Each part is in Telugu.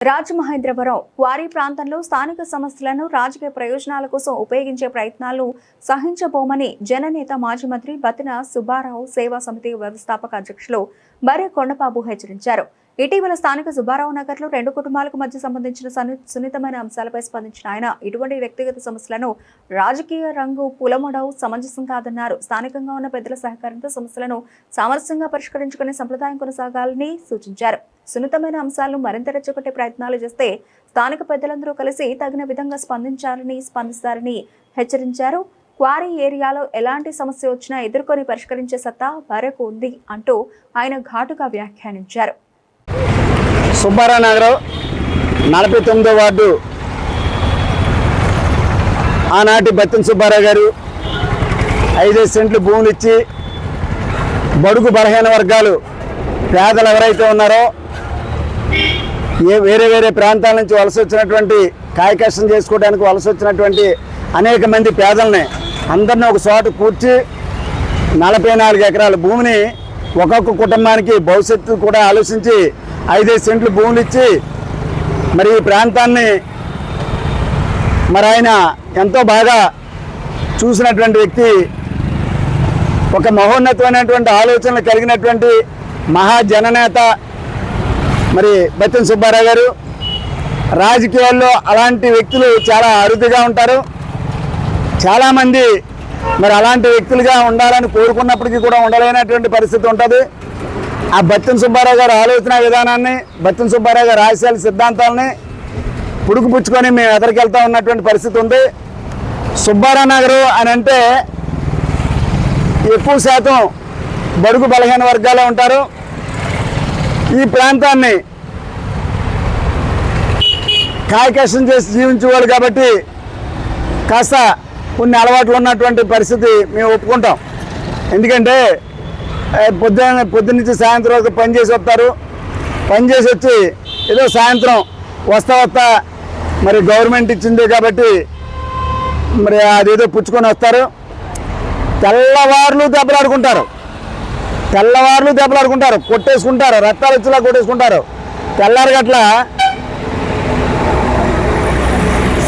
రాజమహేంద్రవరం క్వారీ ప్రాంతంలో స్థానిక సమస్యలను రాజకీయ ప్రయోజనాల కోసం ఉపయోగించే ప్రయత్నాలు సహించబోమని జననేత మాజీ మంత్రి బత్తిన సుబ్బారావు సేవా సమితి వ్యవస్థాపక అధ్యక్షులు బర్రె కొండబాబు హెచ్చరించారు. ఇటీవల స్థానిక సుబ్బారావు నగర్లో రెండు కుటుంబాలకు మధ్య సంబంధించిన సున్నితమైన అంశాలపై స్పందించిన ఆయన ఇటువంటి వ్యక్తిగత సమస్యలను రాజకీయ రంగు పులమడం సమంజసం కాదన్నారు. స్థానికంగా ఉన్న పెద్దల సహకారంతో సమస్యలను సామరస్యంగా పరిష్కరించుకునే సంప్రదాయం కొనసాగాలని సూచించారు. సున్నితమైన అంశాలను మరింత రెచ్చగొట్టే ప్రయత్నాలు చేస్తే స్థానిక పెద్దలందరూ కలిసి తగిన విధంగా స్పందిస్తారని హెచ్చరించారు. క్వారీ ఏరియాలో ఎలాంటి సమస్య వచ్చినా ఎదుర్కొని పరిష్కరించే సత్తా బర్రెకు ఉంది అంటూ ఆయన ఘాటుగా వ్యాఖ్యానించారు. సుబ్బారావు నగరం 49వ వార్డు ఆనాటి బత్తిన సుబ్బారావు గారు 5 సెంట్లు భూములు ఇచ్చి బడుగు బలహీన వర్గాలు పేదలు ఎవరైతే ఉన్నారో వేరే వేరే ప్రాంతాల నుంచి వలస వచ్చినటువంటి కాయకష్టం చేసుకోవడానికి వలస వచ్చినటువంటి అనేక మంది పేదల్ని అందరినీ ఒక చోట కూర్చి 44 ఎకరాల భూమిని ఒక్కొక్క కుటుంబానికి భవిష్యత్తు కూడా ఆలోచించి 5 సెంట్లు భూములు ఇచ్చి మరి ఈ ప్రాంతాన్ని మరి ఆయన ఎంతో బాగా చూసినటువంటి వ్యక్తి, ఒక మహోన్నతమైనటువంటి ఆలోచనలు కలిగినటువంటి మహాజననేత మరి బత్తిన సుబ్బారావు గారు. రాజకీయాల్లో అలాంటి వ్యక్తులు చాలా అరుదుగా ఉంటారు. చాలామంది మరి అలాంటి వ్యక్తులుగా ఉండాలని కోరుకున్నప్పటికీ కూడా ఉండలేనటువంటి పరిస్థితి ఉంటుంది. ఆ బత్తిన సుబ్బారావు గారి ఆలోచన విధానాన్ని, బత్తిన సుబ్బారావు గారి ఆశయాల సిద్ధాంతాలని పుడుకుపుచ్చుకొని మేము ఎదరికెళ్తా ఉన్నటువంటి పరిస్థితి ఉంది. సుబ్బారావు నగరు అని అంటే ఎక్కువ శాతం బడుగు బలహీన వర్గాలు ఉంటారు. ఈ ప్రాంతాన్ని కాయకష్టం చేసి జీవించేవాళ్ళు కాబట్టి కాస్త కొన్ని అలవాట్లు ఉన్నటువంటి పరిస్థితి మేము ఒప్పుకుంటాం. ఎందుకంటే పొద్దున్న నుంచి సాయంత్రం వరకు పనిచేసి వస్తారు. పనిచేసి వచ్చి ఏదో సాయంత్రం వస్తా మరి గవర్నమెంట్ ఇచ్చింది కాబట్టి మరి అదేదో పుచ్చుకొని వస్తారు. తెల్లవార్లు దెబ్బలాడుకుంటారు, కొట్టేసుకుంటారు, రక్తాలు వచ్చేలా కొట్టేసుకుంటారు. తెల్లారి గట్ల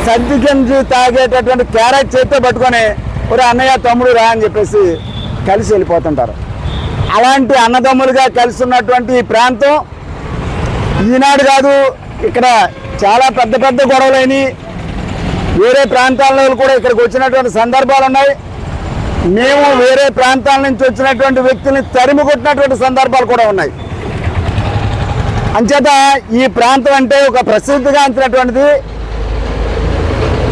సద్ది గంజి తాగేటటువంటి క్యారెట్ చేతితో పట్టుకొని ఒరే అన్నయ్య తమ్ముడు రా అని చెప్పేసి కలిసి వెళ్ళిపోతుంటారు. అలాంటి అన్నదమ్ములుగా కలిసి ఉన్నటువంటి ఈ ప్రాంతం ఈనాడు కాదు, ఇక్కడ చాలా పెద్ద పెద్ద గొడవలైనవి. వేరే ప్రాంతాల కూడా ఇక్కడికి వచ్చినటువంటి సందర్భాలు ఉన్నాయి. మేము వేరే ప్రాంతాల నుంచి వచ్చినటువంటి వ్యక్తుల్ని తరిమి కొట్టినటువంటి సందర్భాలు కూడా ఉన్నాయి. అంచేత ఈ ప్రాంతం అంటే ఒక ప్రసిద్ధిగాంచినటువంటిది.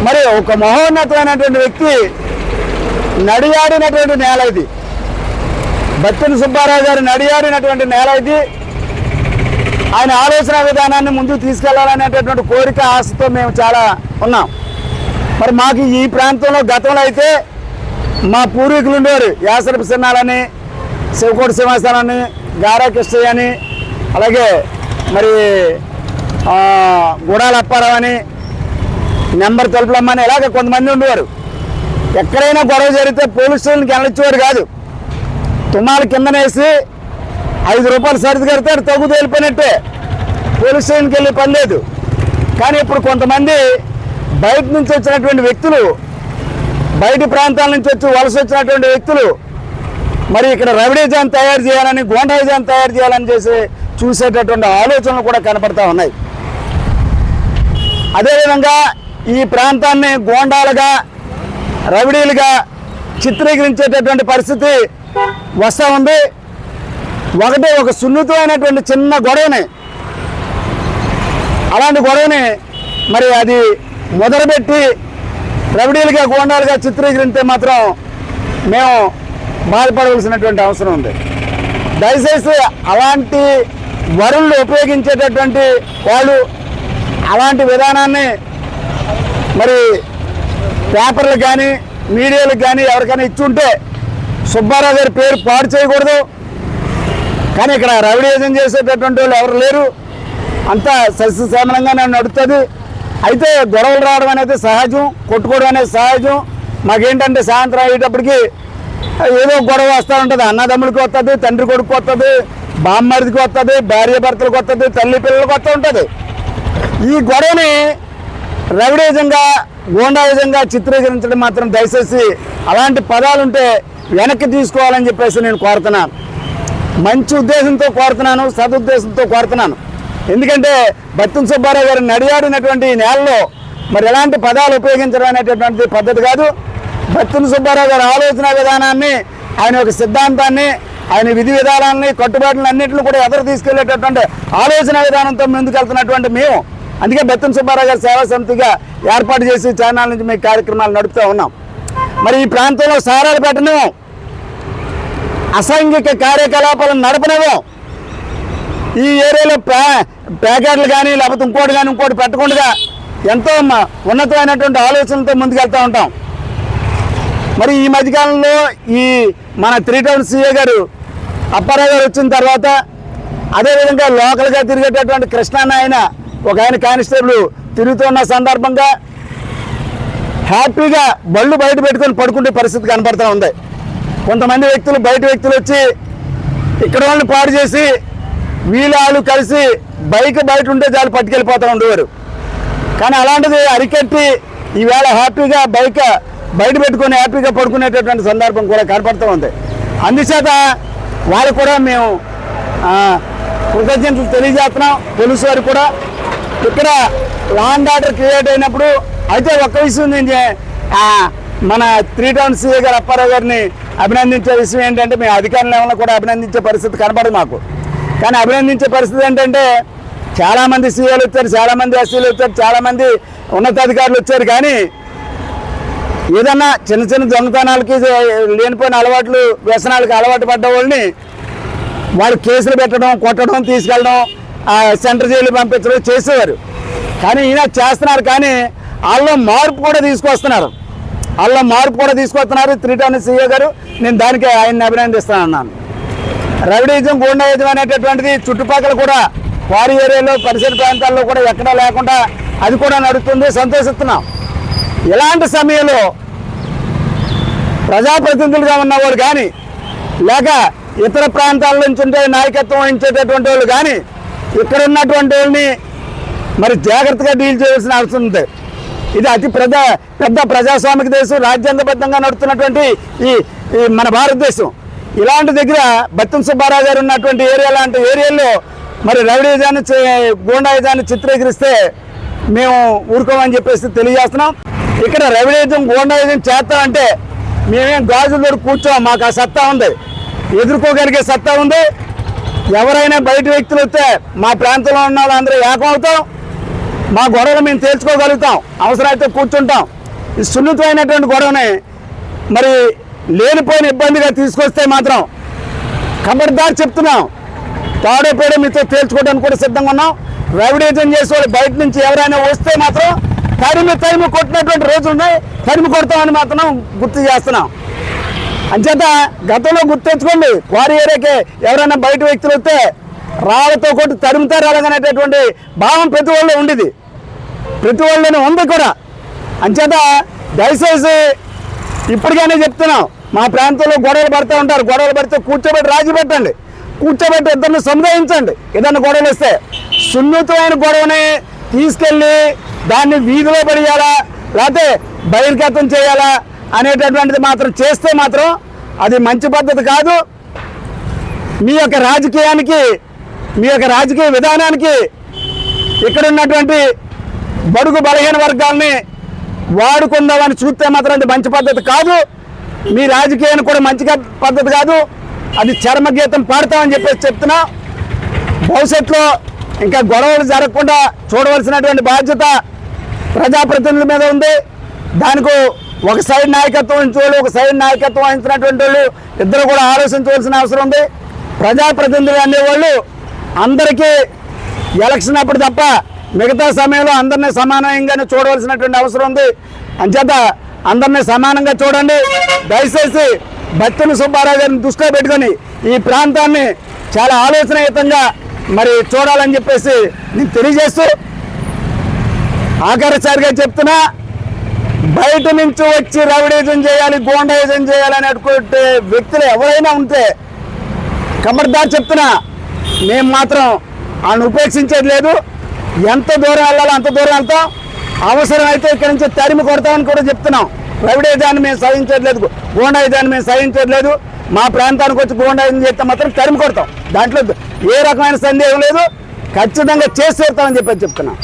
మరి ఒక మహోన్నతమైనటువంటి వ్యక్తి నడియాడినటువంటి నేల ఇది. బత్తిన సుబ్బారావు గారు నడియాడినటువంటి నేల ఇది. ఆయన ఆలోచన విధానాన్ని ముందుకు తీసుకెళ్లాలనేటటువంటి కోరిక, ఆశతో మేము చాలా ఉన్నాం. మరి మాకు ఈ ప్రాంతంలో గతంలో అయితే మా పూర్వీకులు ఉండేవారు. యాసరపు సిన్నాలని, శివకోటి సింహాసనాన్ని, గారా కృష్ణయ్య అని, అలాగే మరి గుడాల అప్పారావు అని, నెంబర్ తలుపులమ్మని, ఇలాగ కొంతమంది ఉండేవారు. ఎక్కడైనా గొడవ జరిగితే పోలీస్ స్టేషన్కి వెళ్ళొచ్చేవారు కాదు. తుమ్మాలు కిందనేసి 5 రూపాయలు సరిది కడతారు, తగ్గు తేలిపోయినట్టే. పోలీస్ స్టేషన్కి వెళ్ళే పని లేదు. కానీ ఇప్పుడు కొంతమంది బయట నుంచి వచ్చినటువంటి వ్యక్తులు, బయటి ప్రాంతాల నుంచి వచ్చి వలస వచ్చినటువంటి వ్యక్తులు మరి ఇక్కడ రవిడీజాన్ని తయారు చేయాలని, గోండాయిజాన్ని తయారు చేయాలని చూసేటటువంటి ఆలోచనలు కూడా కనపడతా ఉన్నాయి. అదేవిధంగా ఈ ప్రాంతాన్ని గోండాలుగా, రవిడీలుగా చిత్రీకరించేటటువంటి పరిస్థితి వస్తూ ఉంది. ఒక సున్నితమైనటువంటి చిన్న గొడవని, అలాంటి గొడవని మరి అది మొదలుపెట్టి రవిడీలుగా, గోండాలుగా చిత్రీకరిస్తే మాత్రం మేము బాధపడవలసినటువంటి అవసరం ఉంది. దయచేసి అలాంటి వరుణులు ఉపయోగించేటటువంటి వాళ్ళు అలాంటి విధానాన్ని మరి పేపర్లకు కానీ, మీడియాలకు కానీ ఎవరికైనా ఇచ్చుంటే సుబ్బారావు గారి పేరు పాడు చేయకూడదు. కానీ ఇక్కడ రవిడీజం చేసేటటువంటి వాళ్ళు ఎవరు లేరు. అంతా సస్యశ్యామలంగానే నడుస్తుంది. అయితే గొడవలు రావడం అనేది సహజం, కొట్టుకోవడం అనేది సహజం. మాకేంటంటే సాయంత్రం అయ్యేటప్పటికి ఏదో గొడవ వస్తూ ఉంటుంది. అన్నదమ్ములకి వస్తుంది, తండ్రి కొడుకు వస్తుంది, బామ్మడికి వస్తుంది, భార్య భర్తలకు వస్తుంది, తల్లి పిల్లలకు వస్తూ ఉంటుంది. ఈ గొడవని రవిడేజంగా గోండాయుధంగా చిత్రీకరించడం మాత్రం దయచేసి అలాంటి పదాలు ఉంటే వెనక్కి తీసుకోవాలని చెప్పేసి నేను కోరుతున్నాను. మంచి ఉద్దేశంతో కోరుతున్నాను, సదుద్దేశంతో కోరుతున్నాను. ఎందుకంటే బత్తుల సుబ్బారావు గారు నడియాడినటువంటి నేలలో మరి ఎలాంటి పదాలు ఉపయోగించడం అనేటటువంటిది పద్ధతి కాదు. బత్తుల సుబ్బారావు గారి ఆలోచన విధానాన్ని, ఆయన ఒక సిద్ధాంతాన్ని, ఆయన విధి విధానాన్ని, కట్టుబాట్లను అన్నింటిని కూడా ఎదురు తీసుకెళ్లేటటువంటి ఆలోచన విధానంతో ముందుకెళ్తున్నటువంటి మేము అందుకే బత్తుల సుబ్బారావు గారి సేవా సమితిగా ఏర్పాటు చేసి ఛానల్ నుంచి మేము కార్యక్రమాలు నడుపుతూ ఉన్నాం. మరి ఈ ప్రాంతంలో సారాలు పెట్టనివ్వం, అసాంఘిక కార్యకలాపాలను నడపనివ్వం. ఈ ఏరియాలో ప్యాకెట్లు కానీ లేకపోతే ఇంకోటి పెట్టకుండా ఎంతో ఉన్నతమైనటువంటి ఆలోచనలతో ముందుకెళ్తూ ఉంటాం. మరి ఈ మధ్యకాలంలో ఈ మన 3 టౌన్ సిఏ గారు అప్పారావు గారు వచ్చిన తర్వాత అదేవిధంగా లోకల్గా తిరిగేటటువంటి కృష్ణాన్న ఒక ఆయన కానిస్టేబుల్ తిరుగుతున్న సందర్భంగా హ్యాపీగా బళ్ళు బయట పెట్టుకొని పడుకునే పరిస్థితి కనపడుతూ ఉంది. కొంతమంది వ్యక్తులు బయట వ్యక్తులు వచ్చి ఇక్కడ వాళ్ళని పాడు చేసి వీళ్ళు కలిసి బైక్ బయట ఉంటే చాలు పట్టుకెళ్ళిపోతూ ఉండేవారు. కానీ అలాంటిది అరికట్టి ఈవేళ హ్యాపీగా బయట పెట్టుకొని హ్యాపీగా పడుకునేటటువంటి సందర్భం కూడా కనపడుతూ ఉంది. అందుచేత వాళ్ళు కూడా మేము కృతజ్ఞతలు తెలియజేస్తున్నాం. పోలీసు వారు కూడా ఇక్కడ లా అండ్ ఆర్డర్ క్రియేట్ అయినప్పుడు అయితే ఒక్క విషయం నేను మన 3 టౌన్ సిఏ గారు అప్పారావు గారిని అభినందించే విషయం ఏంటంటే మేము అధికారుల లెవెల్లో కూడా అభినందించే పరిస్థితి కనపడదు మాకు. కానీ అభినందించే పరిస్థితి ఏంటంటే చాలామంది సీఏలు వచ్చారు, చాలామంది ఎస్సీలు వచ్చారు, చాలామంది ఉన్నతాధికారులు వచ్చారు. కానీ ఏదన్నా చిన్న దొంగతనాలకి లేనిపోయిన అలవాట్లు వ్యసనాలకి అలవాటు పడ్డ వాళ్ళని వాళ్ళు కేసులు పెట్టడం, కొట్టడం, తీసుకెళ్ళడం, సెంటర్ జైలు పంపించడం చేసేవారు. కానీ ఈయన చేస్తున్నారు. కానీ వాళ్ళలో మార్పు కూడా తీసుకొస్తున్నారు. 3 టౌన్ సీఏ గారు. నేను దానికి ఆయన్ని అభినందిస్తానన్నాను. రవిడీజం గూండాయిజం అనేటటువంటిది చుట్టుపక్కల కూడా వారి ఏరియాలో పరిసర ప్రాంతాల్లో కూడా ఎక్కడా లేకుండా అది కూడా నడుస్తుంది. సంతోషిస్తున్నాం. ఇలాంటి సమయంలో ప్రజాప్రతినిధులుగా ఉన్నవాళ్ళు కానీ లేక ఇతర ప్రాంతాల నుంచి ఉంటే నాయకత్వం వహించేటటువంటి వాళ్ళు కానీ ఇక్కడ ఉన్నటువంటి వాళ్ళని మరి జాగ్రత్తగా డీల్ చేయాల్సిన అవసరం ఉంది. ఇది అతి పెద్ద ప్రజాస్వామిక దేశం, రాజ్యాంగబద్ధంగా నడుస్తున్నటువంటి ఈ మన భారతదేశం. ఇలాంటి దగ్గర బత్తుల సుబ్బారావు గారు ఉన్నటువంటి ఏరియా లాంటి ఏరియాల్లో మరి రవిడీజాన్ని గూండాయిజాన్ని చిత్రీకరిస్తే మేము ఊరుకోమని చెప్పేసి తెలియజేస్తున్నాం. ఇక్కడ రవిడీజం గూండాయిజం చేస్తామంటే మేమేం గాజుల దగ్గర కూర్చోం. మాకు ఆ సత్తా ఉంది, ఎదుర్కోగలిగే సత్తా ఉంది. ఎవరైనా బయట వ్యక్తులు వస్తే మా ప్రాంతంలో ఉన్న వాళ్ళందరూ ఏకం అవుతాం. మా గొడవలు మేము తేల్చుకోగలుగుతాం. అవసరమైతే కూర్చుంటాం. ఈ సున్నితమైనటువంటి గొడవని మరి లేనిపోయిన ఇబ్బందిగా తీసుకొస్తే మాత్రం ఖబర్దార్ చెప్తున్నాం. తాడో పేడో మీతో తేల్చుకోవడానికి కూడా సిద్ధంగా ఉన్నాం. రవిడీజం చేసేవాళ్ళు బయట నుంచి ఎవరైనా వస్తే మాత్రం తరిమి కొట్టినటువంటి రోజులు ఉన్నాయి. తరిమి కొడతామని మాత్రం గుర్తు చేస్తున్నాం. అంచేత గతంలో గుర్తెచ్చుకోండి, క్వారీ ఏరియాకి ఎవరైనా బయట వ్యక్తులు వస్తే రాళ్ళతో కొట్టి తరుముతారు అలాగనేటటువంటి భావం ప్రతి వాళ్ళు ఉండేది, ప్రతి వాళ్ళని ఉంది కూడా. అంచేత దయచేసి ఇప్పటికైనా చెప్తున్నాం, మా ప్రాంతంలో గొడవలు పడుతూ ఉంటారు. గొడవలు పడితే కూర్చోబెట్టి రాజీ పెట్టండి, కూర్చోబెట్టి ఇద్దరిని సముదాయించండి. ఏదన్నా గొడవలు వస్తే సున్నితమైన గొడవని తీసుకెళ్ళి దాన్ని వీధిలో పడేయాలా లేకపోతే బహిర్గతం చేయాలా అనేటటువంటిది మాత్రం చేస్తే మాత్రం అది మంచి పద్ధతి కాదు. మీ యొక్క రాజకీయానికి, మీ యొక్క రాజకీయ విధానానికి ఇక్కడ ఉన్నటువంటి బడుగు బలహీన వర్గాల్ని వాడుకుందామని చూస్తే మాత్రం అది మంచి పద్ధతి కాదు. మీ రాజకీయాన్ని కూడా మంచి పద్ధతి కాదు. అది చర్మగీతం పాడతామని చెప్పేసి చెప్తున్నా. భవిష్యత్తులో ఇంకా గొడవలు జరగకుండా చూడవలసినటువంటి బాధ్యత ప్రజాప్రతినిధుల మీద ఉంది. దానికి ఒక సైడ్ నాయకత్వం వహించేవాళ్ళు, ఒక సైడ్ నాయకత్వం వహించినటువంటి వాళ్ళు ఇద్దరు కూడా ఆలోచించవలసిన అవసరం ఉంది. ప్రజాప్రతినిధులు అనేవాళ్ళు అందరికీ ఎలక్షన్ అప్పుడు తప్ప మిగతా సమయంలో అందరినీ సమానంగానే చూడవలసినటువంటి అవసరం ఉంది. అంచేత అందరినీ సమానంగా చూడండి. దయచేసి బత్తుల సుబ్బారావు గారిని దృష్టిలో పెట్టుకొని ఈ ప్రాంతాన్ని చాలా ఆలోచనయుతంగా మరి చూడాలని చెప్పేసి నేను తెలియజేస్తూ ఆఖరిసారిగా చెప్తున్నా, బయట నుంచి వచ్చి రౌడీజం చేయాలి, గోండాయిజం చేయాలని అనుకుంటే వ్యక్తులు ఎవరైనా ఉంటే ఖబర్దార్ చెప్తున్నా, మేము మాత్రం ఆయన ఉపేక్షించేది లేదు. ఎంత దూరం వెళ్ళాలో అంత దూరం వెళ్తాం. అవసరం అయితే ఇక్కడి నుంచి తరిమి కొడతామని కూడా చెప్తున్నాం. ప్రైవేటైజాన్ని మేము సహించట్లేదు, గూండాయిజాన్ని మేము సహించట్లేదు. మా ప్రాంతానికి వచ్చి గూండాయిజం చేస్తే మాత్రం తరిమి కొడతాం. దాంట్లో ఏ రకమైన సందేహం లేదు. ఖచ్చితంగా చేసి తీరుతామని చెప్పి చెప్తున్నాం.